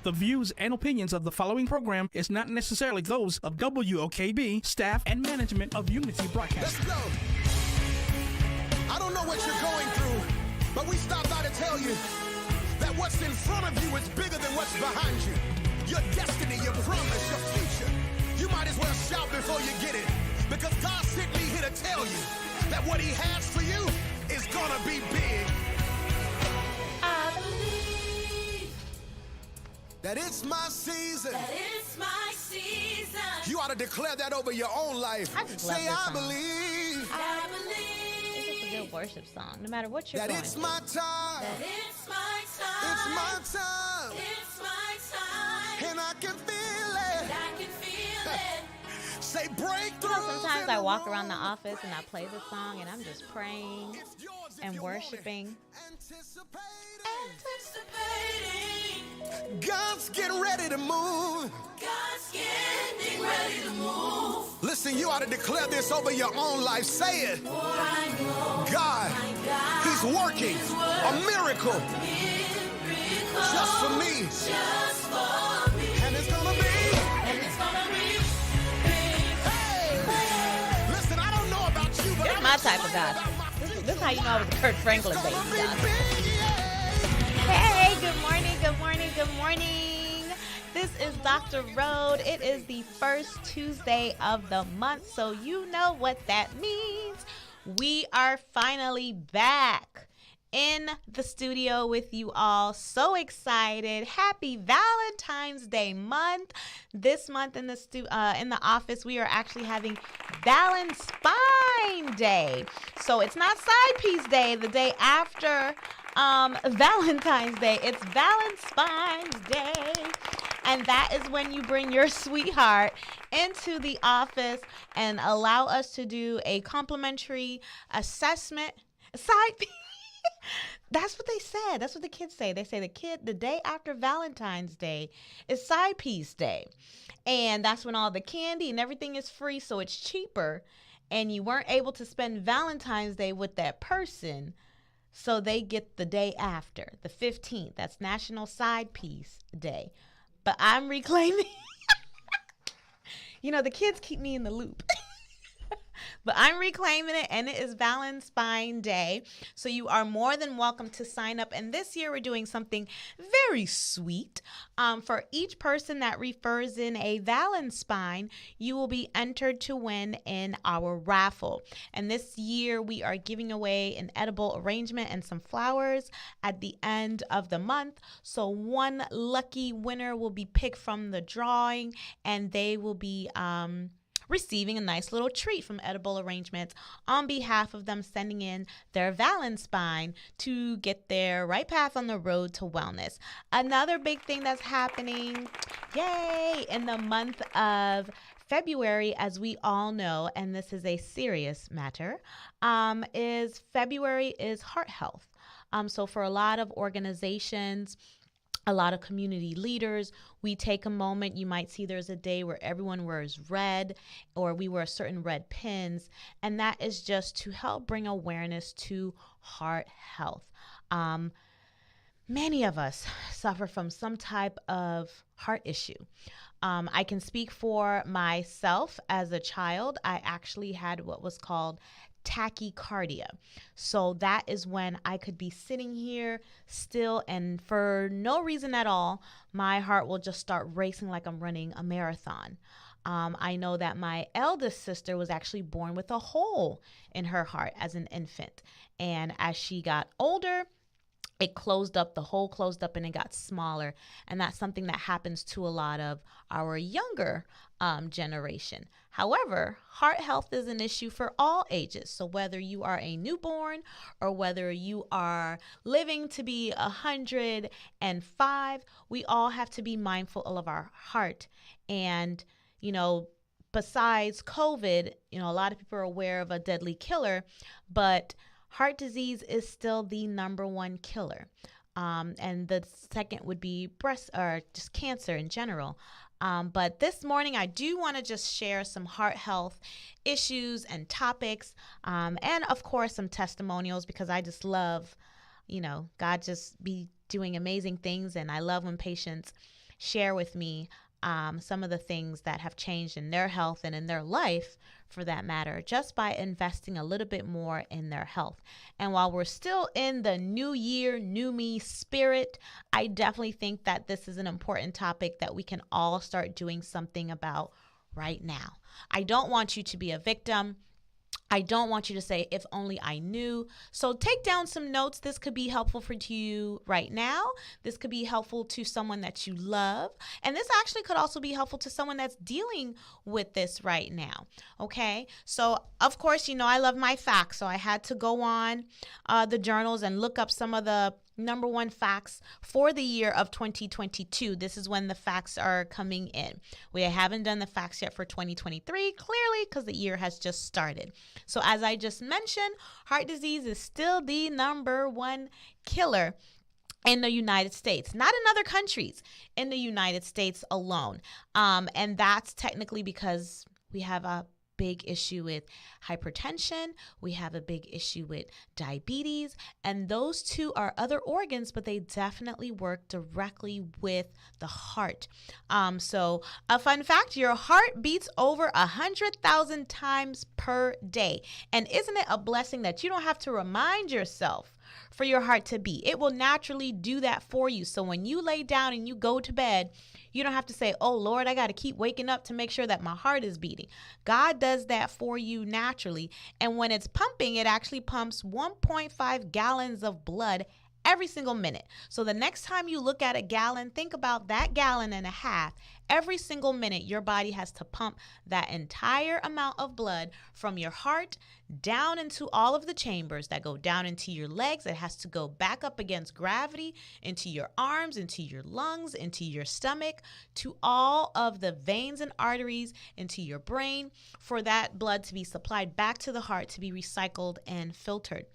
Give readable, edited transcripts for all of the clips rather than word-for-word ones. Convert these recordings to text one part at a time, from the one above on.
The views and opinions of the following program is not necessarily those of WOKB, staff, and management of Unity Broadcasting. Let's go. I don't know what you're going through, but we stopped by to tell you that what's in front of you is bigger than what's behind you. Your destiny, your promise, your future. You might as well shout before you get it, because God sent me here to tell you that what he has for you is gonna be big. I believe That it's my season. that it's my season. You ought to declare that over your own life. I just love Say, this I song. believe I It's believe just a good worship song, no matter what you're that going it's through. my time. that it's my time. It's my time. It's my time. And I can feel it. And I can feel it. Say breakthrough. You know, sometimes I walk around the office and I play this song and I'm just praying and worshiping. Anticipating. God's getting ready to move. God's getting ready to move. Listen, you ought to declare this over your own life. Say it. For I know God, my God he's working a miracle miracle just for me. just for me. And it's gonna be. And it's gonna be big. Hey, listen, I don't know about you, but This is I'm my type of excited God. about my This is how you know I was a Kurt Franklin It's baby. gonna be God. big, yeah. Hey, good morning, good morning, good morning. This is Dr. Road. It is the first Tuesday of the month, so you know what that means. We are finally back in the studio with you all. So excited. Happy Valentine's Day month. This month in the office, we are actually having Valentine Day. So it's not Side Piece Day, the day after Valentine's Day. It's Valentine's Day. And that is when you bring your sweetheart into the office and allow us to do a complimentary assessment. Side piece. That's what they said. That's what the kids say. They say the day after Valentine's Day is Side Piece Day. And that's when all the candy and everything is free, so it's cheaper. And you weren't able to spend Valentine's Day with that person, so they get the day after, the 15th. That's National Side Piece Day. But I'm reclaiming. You know, the kids keep me in the loop. But I'm reclaiming it, and it is Valentine's Day. So you are more than welcome to sign up. And this year we're doing something very sweet. For each person that refers in a Valentine, you will be entered to win in our raffle. And this year we are giving away an edible arrangement and some flowers at the end of the month. So one lucky winner will be picked from the drawing, and they will be receiving a nice little treat from Edible Arrangements on behalf of them sending in their Valentine to get their right path on the road to wellness. Another big thing that's happening, yay, in the month of February, as we all know, and this is a serious matter, is February is heart health. So for a lot of organizations, a lot of community leaders, we take a moment. You might see there's a day where everyone wears red, or we wear certain red pins, and that is just to help bring awareness to heart health. Many of us suffer from some type of heart issue. I can speak for myself. As a child, I actually had what was called tachycardia. So that is when I could be sitting here still, and for no reason at all, my heart will just start racing like I'm running a marathon. I know that my eldest sister was actually born with a hole in her heart as an infant. And as she got older, it closed up, the hole closed up, and it got smaller. And that's something that happens to a lot of our younger generation. However, heart health is an issue for all ages. So whether you are a newborn or whether you are living to be 105, we all have to be mindful of our heart. And, you know, besides COVID, you know, a lot of people are aware of a deadly killer, but heart disease is still the number one killer. And the second would be breast, or just cancer in general. But this morning, I do want to just share some heart health issues and topics, and of course, some testimonials, because I just love, you know, God just be doing amazing things. And I love when patients share with me some of the things that have changed in their health and in their life, for that matter, just by investing a little bit more in their health. And while we're still in the new year, new me spirit, I definitely think that this is an important topic that we can all start doing something about right now. I don't want you to be a victim. I don't want you to say, if only I knew. So take down some notes. This could be helpful for you right now. This could be helpful to someone that you love. And this actually could also be helpful to someone that's dealing with this right now. Okay. So of course, I love my facts. So I had to go on the journals and look up some of the number one facts for the year of 2022. This is when the facts are coming in. We haven't done the facts yet for 2023, clearly, because the year has just started. So as I just mentioned, heart disease is still the number one killer in the United States, not in other countries, in the United States alone. And that's technically because we have a big issue with hypertension. We have a big issue with diabetes, and those two are other organs, but they definitely work directly with the heart. So a fun fact, your heart beats over 100,000 times per day. And isn't it a blessing that you don't have to remind yourself for your heart to beat? It will naturally do that for you. So when you lay down and you go to bed, you don't have to say, oh, Lord, I got to keep waking up to make sure that my heart is beating. God does that for you naturally. And when it's pumping, it actually pumps 1.5 gallons of blood every single minute. So the next time you look at a gallon, think about that gallon and a half. Every single minute, your body has to pump that entire amount of blood from your heart down into all of the chambers that go down into your legs. It has to go back up against gravity, into your arms, into your lungs, into your stomach, to all of the veins and arteries, into your brain, for that blood to be supplied back to the heart to be recycled and filtered.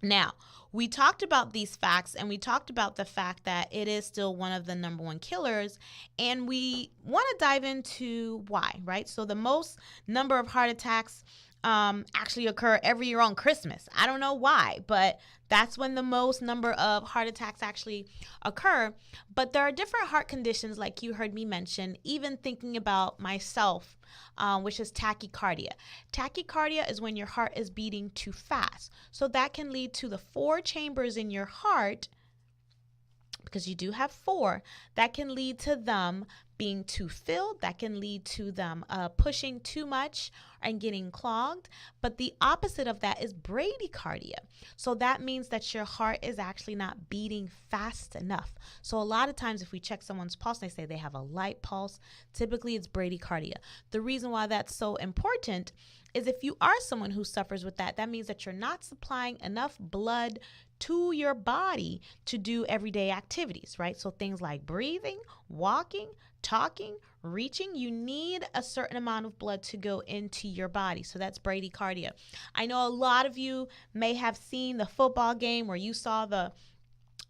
Now, we talked about these facts, and we talked about the fact that it is still one of the number one killers, and we want to dive into why, right? So the most number of heart attacks actually occur every year on Christmas. I don't know why, but that's when the most number of heart attacks actually occur. But there are different heart conditions, like you heard me mention, even thinking about myself, which is tachycardia. Tachycardia is when your heart is beating too fast. So that can lead to the 4 chambers in your heart, because you do have 4, that can lead to them being too filled. That can lead to them pushing too much and getting clogged. But the opposite of that is bradycardia. So that means that your heart is actually not beating fast enough. So a lot of times if we check someone's pulse and they say they have a light pulse, typically it's bradycardia. The reason why that's so important is if you are someone who suffers with that, that means that you're not supplying enough blood to your body to do everyday activities, right? So things like breathing, walking, talking, reaching, you need a certain amount of blood to go into your body. So that's bradycardia. I know a lot of you may have seen the football game where you saw the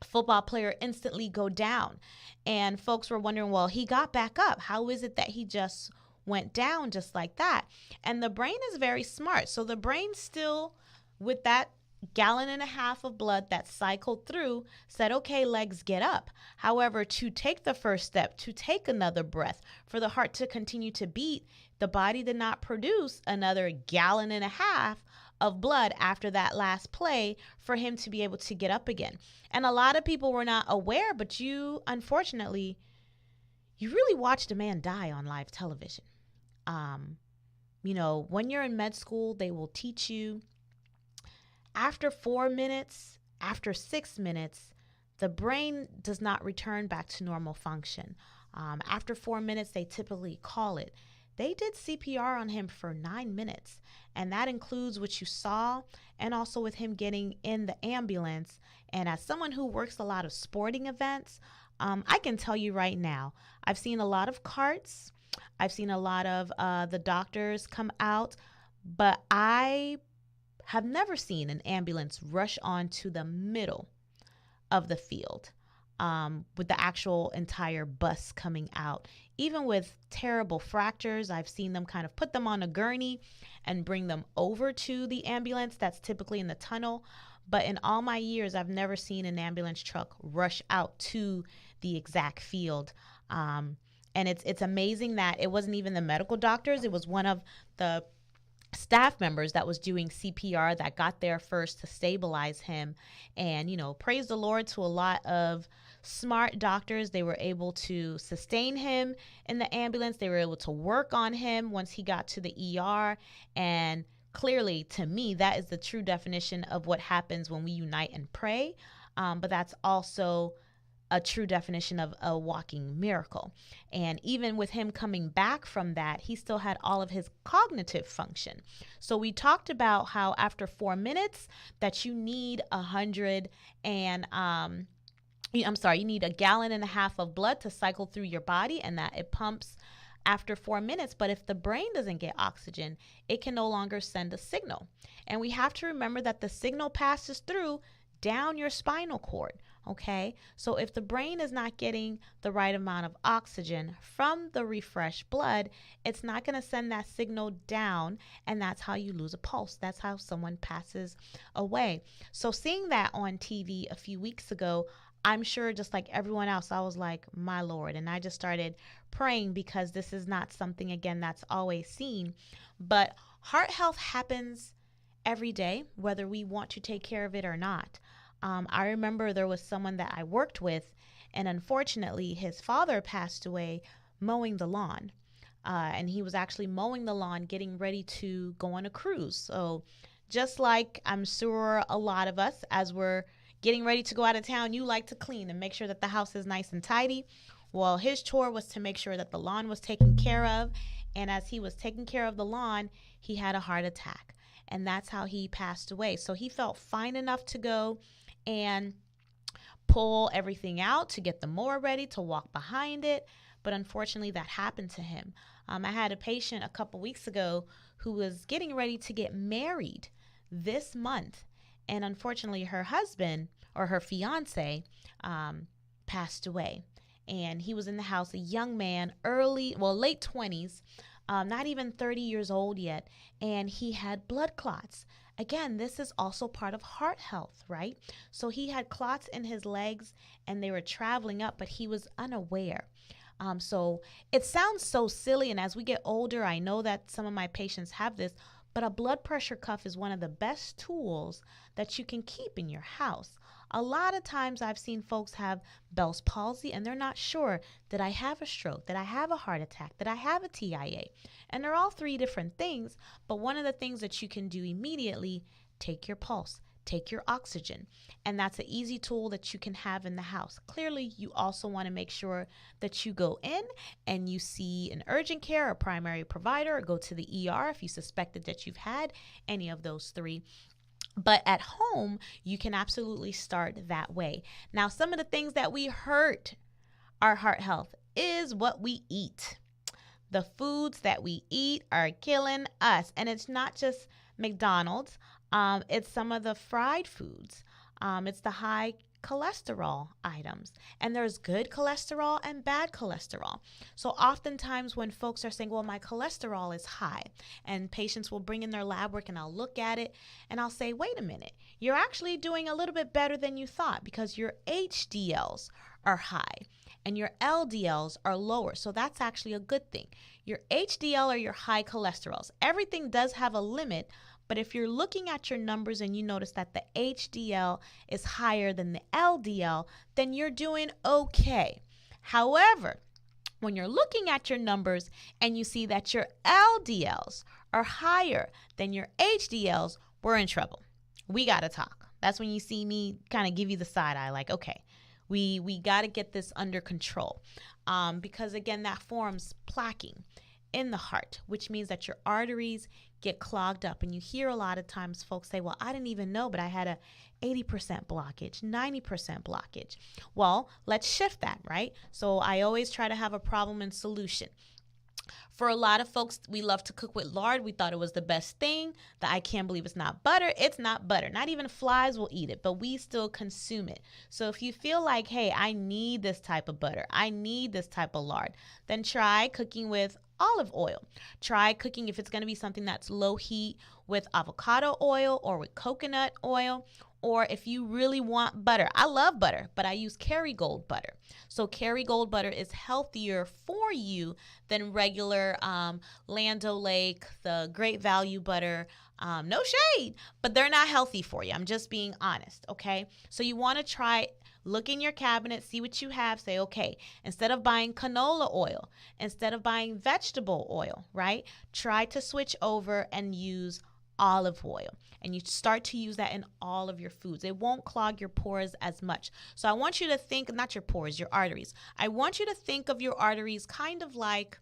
football player instantly go down, and folks were wondering, well, he got back up. How is it that he just went down just like that? And the brain is very smart. So the brain still, with that gallon and a half of blood that cycled through, said, okay, legs, get up. However, to take the first step, to take another breath, for the heart to continue to beat, the body did not produce another gallon and a half of blood after that last play for him to be able to get up again. And a lot of people were not aware, but you, unfortunately, you really watched a man die on live television. When you're in med school, they will teach you after 4 minutes, after 6 minutes, the brain does not return back to normal function. After 4 minutes, they typically call it. They did CPR on him for 9 minutes, and that includes what you saw and also with him getting in the ambulance. And as someone who works a lot of sporting events, I can tell you right now, I've seen a lot of carts. I've seen a lot of the doctors come out, but I have never seen an ambulance rush onto the middle of the field with the actual entire bus coming out. Even with terrible fractures, I've seen them kind of put them on a gurney and bring them over to the ambulance that's typically in the tunnel. But in all my years, I've never seen an ambulance truck rush out to the exact field. And it's amazing that it wasn't even the medical doctors. It was one of the staff members that was doing CPR that got there first to stabilize him. And, praise the Lord to a lot of smart doctors. They were able to sustain him in the ambulance. They were able to work on him once he got to the ER. And clearly, to me, that is the true definition of what happens when we unite and pray. But that's also a true definition of a walking miracle. And even with him coming back from that, he still had all of his cognitive function. So we talked about how after 4 minutes that you need you need 1.5 gallons of blood to cycle through your body, and that it pumps after 4 minutes. But if the brain doesn't get oxygen, it can no longer send a signal. And we have to remember that the signal passes through down your spinal cord. Okay, so if the brain is not getting the right amount of oxygen from the refreshed blood, it's not going to send that signal down, and that's how you lose a pulse. That's how someone passes away. So seeing that on TV a few weeks ago, I'm sure just like everyone else, I was like, my Lord. And I just started praying, because this is not something, again, that's always seen. But heart health happens every day, whether we want to take care of it or not. I remember there was someone that I worked with, and unfortunately his father passed away mowing the lawn. And he was actually mowing the lawn, getting ready to go on a cruise. So just like I'm sure a lot of us, as we're getting ready to go out of town, you like to clean and make sure that the house is nice and tidy. Well, his chore was to make sure that the lawn was taken care of. And as he was taking care of the lawn, he had a heart attack. And that's how he passed away. So he felt fine enough to go and pull everything out, to get the mower ready, to walk behind it. But unfortunately, that happened to him. I had a patient a couple weeks ago who was getting ready to get married this month. And unfortunately, her husband, or her fiance, passed away. And he was in the house, a young man, late 20s, not even 30 years old yet. And he had blood clots. Again, this is also part of heart health, right? So he had clots in his legs, and they were traveling up, but he was unaware. So it sounds so silly. And as we get older, I know that some of my patients have this, but a blood pressure cuff is one of the best tools that you can keep in your house. A lot of times I've seen folks have Bell's palsy, and they're not sure, did I have a stroke? Did I have a heart attack? Did I have a TIA? And they're all 3 different things. But one of the things that you can do immediately, take your pulse, take your oxygen. And that's an easy tool that you can have in the house. Clearly, you also want to make sure that you go in and you see an urgent care or primary provider, or go to the ER if you suspected that you've had any of those 3. But at home, you can absolutely start that way. Now, some of the things that we hurt our heart health is what we eat. The foods that we eat are killing us. And it's not just McDonald's. It's some of the fried foods. It's the high cholesterol items. And there's good cholesterol and bad cholesterol. So oftentimes when folks are saying, well, my cholesterol is high, and patients will bring in their lab work, and I'll look at it and I'll say, wait a minute, you're actually doing a little bit better than you thought, because your HDLs are high and your LDLs are lower. So that's actually a good thing. Your HDL are your high cholesterols. Everything does have a limit. But if you're looking at your numbers and you notice that the HDL is higher than the LDL, then you're doing okay. However, when you're looking at your numbers and you see that your LDLs are higher than your HDLs, we're in trouble. We got to talk. That's when you see me kind of give you the side eye, like, okay, we got to get this under control. Because again, that forms plaquing in the heart, which means that your arteries get clogged up. And you hear a lot of times folks say, well, I didn't even know, but I had a 80% blockage, 90% blockage. Well, let's shift that, right? So I always try to have a problem and solution. For a lot of folks, we love to cook with lard. We thought it was the best thing. That I can't believe it's not butter. It's not butter. Not even flies will eat it, but we still consume it. So if you feel like, hey, I need this type of butter, I need this type of lard, then try cooking with olive oil. Try cooking, if it's going to be something that's low heat, with avocado oil or with coconut oil, Or if you really want butter, I love butter, but I use Kerrygold butter. So Kerrygold butter is healthier for you than regular Land O'Lake, the Great Value butter. No shade, but they're not healthy for you. I'm just being honest, okay? So you want to try, look in your cabinet, see what you have, say, okay, instead of buying canola oil, instead of buying vegetable oil, right? Try to switch over and use olive oil. And you start to use that in all of your foods. It won't clog your pores as much. So I want you to think, not your pores, your arteries. I want you to think of your arteries kind of like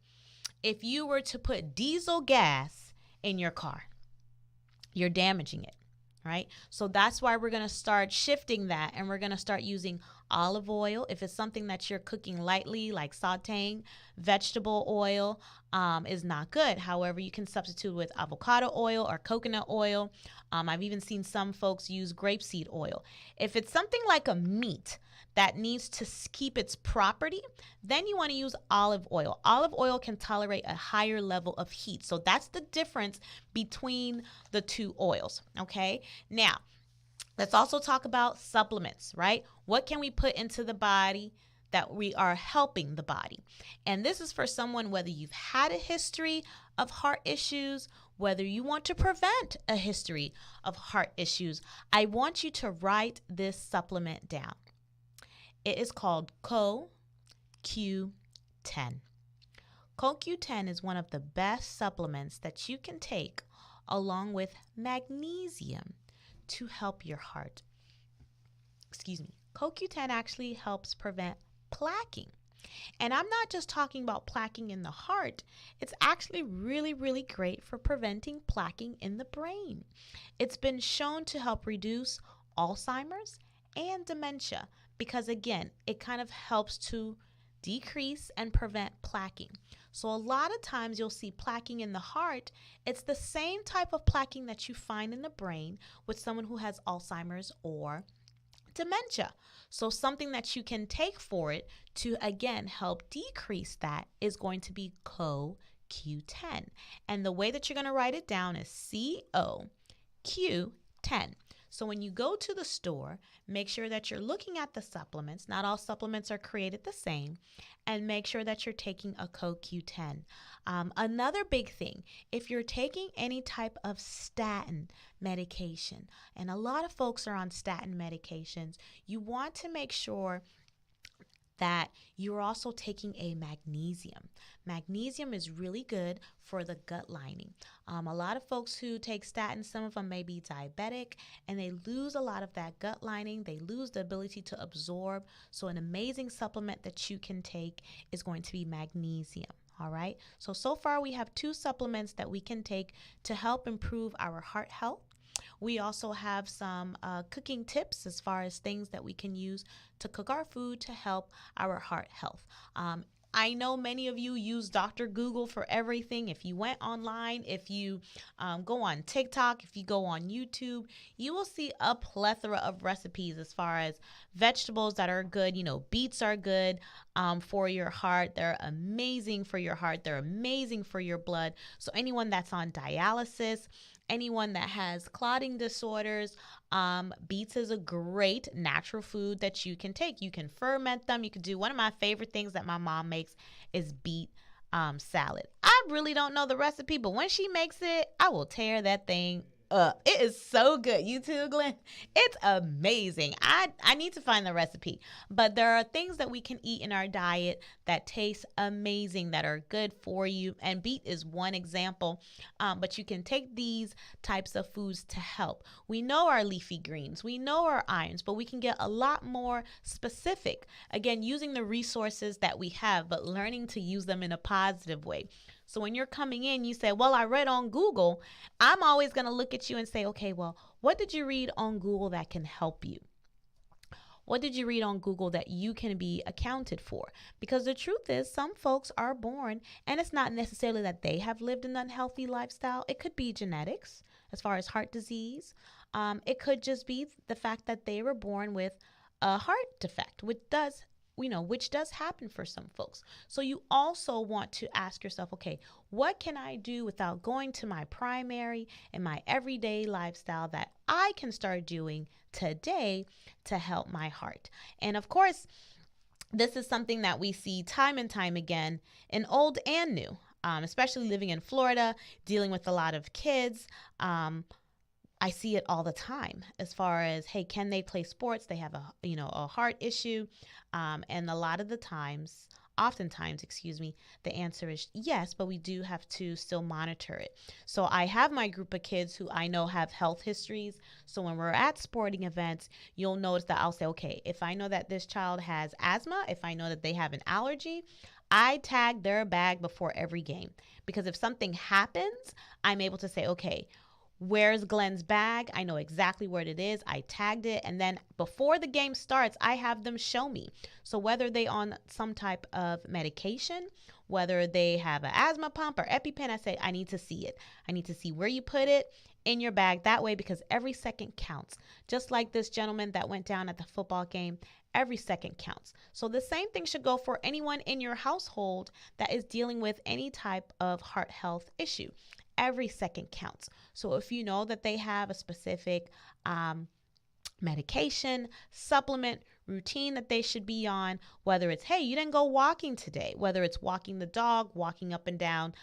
if you were to put diesel gas in your car. You're damaging it, right? So that's why we're going to start shifting that, and we're going to start using olive oil. If it's something that you're cooking lightly, like sauteing, vegetable oil is not good. However, you can substitute with avocado oil or coconut oil. I've even seen some folks use grapeseed oil. If it's something like a meat that needs to keep its property, then you want to use olive oil. Olive oil can tolerate a higher level of heat. So that's the difference between the two oils, okay? Now, let's also talk about supplements, right? What can we put into the body that we are helping the body? And this is for someone, whether you've had a history of heart issues, whether you want to prevent a history of heart issues. I want you to write this supplement down. It is called CoQ10. CoQ10 is one of the best supplements that you can take along with magnesium to help your heart. CoQ10 actually helps prevent plaquing. And I'm not just talking about plaquing in the heart. It's actually really, really great for preventing plaquing in the brain. It's been shown to help reduce Alzheimer's and dementia because, again, it kind of helps to decrease and prevent plaquing. So a lot of times you'll see plaquing in the heart. It's the same type of plaquing that you find in the brain with someone who has Alzheimer's or dementia. So something that you can take for it to, again, help decrease that is going to be CoQ10. And the way that you're going to write it down is CoQ10. So when you go to the store, make sure that you're looking at the supplements. Not all supplements are created the same. And make sure that you're taking a CoQ10. Another big thing, if you're taking any type of statin medication, and a lot of folks are on statin medications, you want to make sure that you're also taking a magnesium. Magnesium is really good for the gut lining. A lot of folks who take statins, some of them may be diabetic, and they lose a lot of that gut lining. They lose the ability to absorb. So an amazing supplement that you can take is going to be magnesium. All right. So far we have 2 supplements that we can take to help improve our heart health. We also have some cooking tips as far as things that we can use to cook our food to help our heart health. I know many of you use Dr. Google for everything. If you went online, if you go on TikTok, if you go on YouTube, you will see a plethora of recipes as far as vegetables that are good. You know, beets are good for your heart. They're amazing for your heart. They're amazing for your blood. So anyone that's on dialysis, anyone that has clotting disorders, beets is a great natural food that you can take. You can ferment them. You can do, one of my favorite things that my mom makes is beet salad. I really don't know the recipe, but when she makes it, I will tear that thing up. It is so good. You too, Glenn? It's amazing. I need to find the recipe. But there are things that we can eat in our diet that taste amazing, that are good for you. And beet is one example. But you can take these types of foods to help. We know our leafy greens. We know our irons, but we can get a lot more specific. Again, using the resources that we have, but learning to use them in a positive way. So when you're coming in, you say, well, I read on Google. I'm always going to look at you and say, okay, well, what did you read on Google that can help you? What did you read on Google that you can be accounted for? Because the truth is, some folks are born, and it's not necessarily that they have lived an unhealthy lifestyle. It could be genetics as far as heart disease. It could just be the fact that they were born with a heart defect, which does which does happen for some folks. So you also want to ask yourself, okay, what can I do without going to my primary and my everyday lifestyle that I can start doing today to help my heart? And of course, this is something that we see time and time again in old and new, especially living in Florida, dealing with a lot of kids. I see it all the time as far as, hey, can they play sports? They have a heart issue. And a lot of the times, oftentimes, the answer is yes, but we do have to still monitor it. So I have my group of kids who I know have health histories. So when we're at sporting events, you'll notice that I'll say, okay, if I know that this child has asthma, if I know that they have an allergy, I tag their bag before every game. Because if something happens, I'm able to say, okay, where's Glenn's bag? I know exactly where it is. I tagged it. And then before the game starts, I have them show me. So whether they on some type of medication, whether they have an asthma pump or EpiPen, I say, I need to see it. I need to see where you put it in your bag that way, because every second counts. Just like this gentleman that went down at the football game, every second counts. So the same thing should go for anyone in your household that is dealing with any type of heart health issue. Every second counts. So if you know that they have a specific medication, supplement, routine that they should be on, whether it's, hey, you didn't go walking today, whether it's walking the dog, walking up and down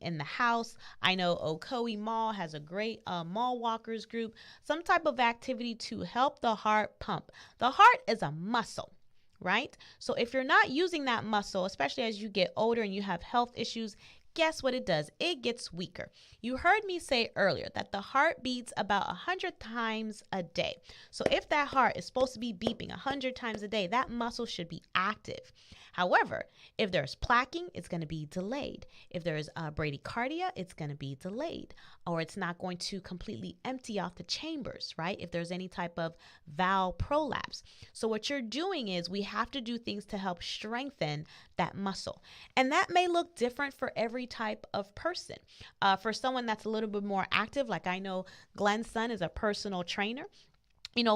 in the house. I know Ocoee Mall has a great mall walkers group, some type of activity to help the heart pump. The heart is a muscle, right? So if you're not using that muscle, especially as you get older and you have health issues, guess what it does? It gets weaker. You heard me say earlier that the heart beats about 100 times a day. So if that heart is supposed to be beeping 100 times a day, that muscle should be active. However, if there's plaquing, it's going to be delayed. If there's bradycardia, it's going to be delayed, or it's not going to completely empty off the chambers, right? If there's any type of valve prolapse. So what you're doing is we have to do things to help strengthen that muscle. And that may look different for every type of person. For someone that's a little bit more active, like I know Glenn's son is a personal trainer.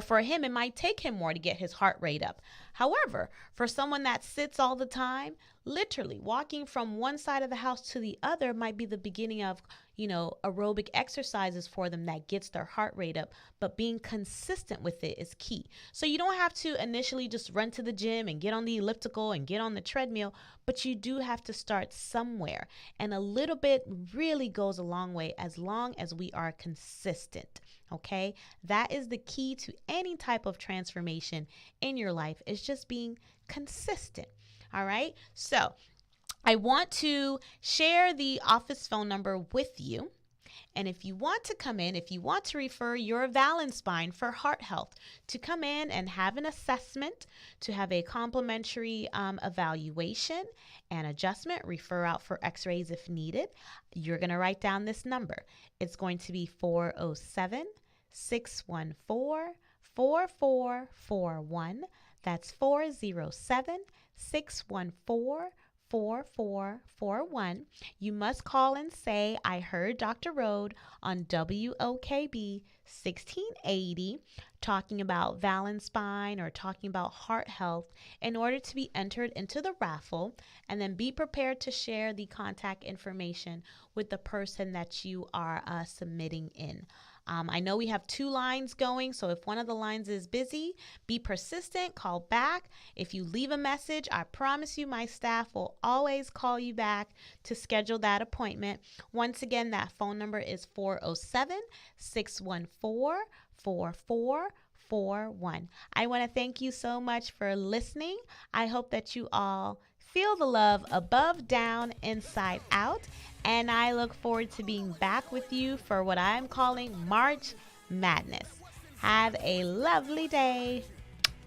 For him, it might take him more to get his heart rate up. However, for someone that sits all the time, literally walking from one side of the house to the other might be the beginning of, aerobic exercises for them that gets their heart rate up. But being consistent with it is key. So you don't have to initially just run to the gym and get on the elliptical and get on the treadmill, but you do have to start somewhere. And a little bit really goes a long way as long as we are consistent. Okay, that is the key to any type of transformation in your life, is just being consistent. All right, so I want to share the office phone number with you. And if you want to come in, if you want to refer your Valence Spine for heart health to come in and have an assessment, to have a complimentary evaluation and adjustment, refer out for x-rays if needed, you're going to write down this number. It's going to be 407-614-4441. That's 407-614-4441. You must call and say, I heard Dr. Rode on WOKB 1680 talking about Valence Spine or talking about heart health in order to be entered into the raffle, and then be prepared to share the contact information with the person that you are submitting in. I know we have 2 lines going, so if one of the lines is busy, be persistent, call back. If you leave a message, I promise you my staff will always call you back to schedule that appointment. Once again, that phone number is 407-614-4441. I want to thank you so much for listening. I hope that you all feel the love above, down, inside out. And I look forward to being back with you for what I'm calling March Madness. Have a lovely day.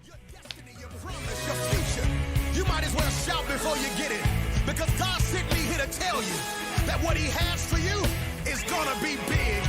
Your destiny, your promise, your future. You might as well shout before you get it, because God sent me here to tell you that what he has for you is gonna be big.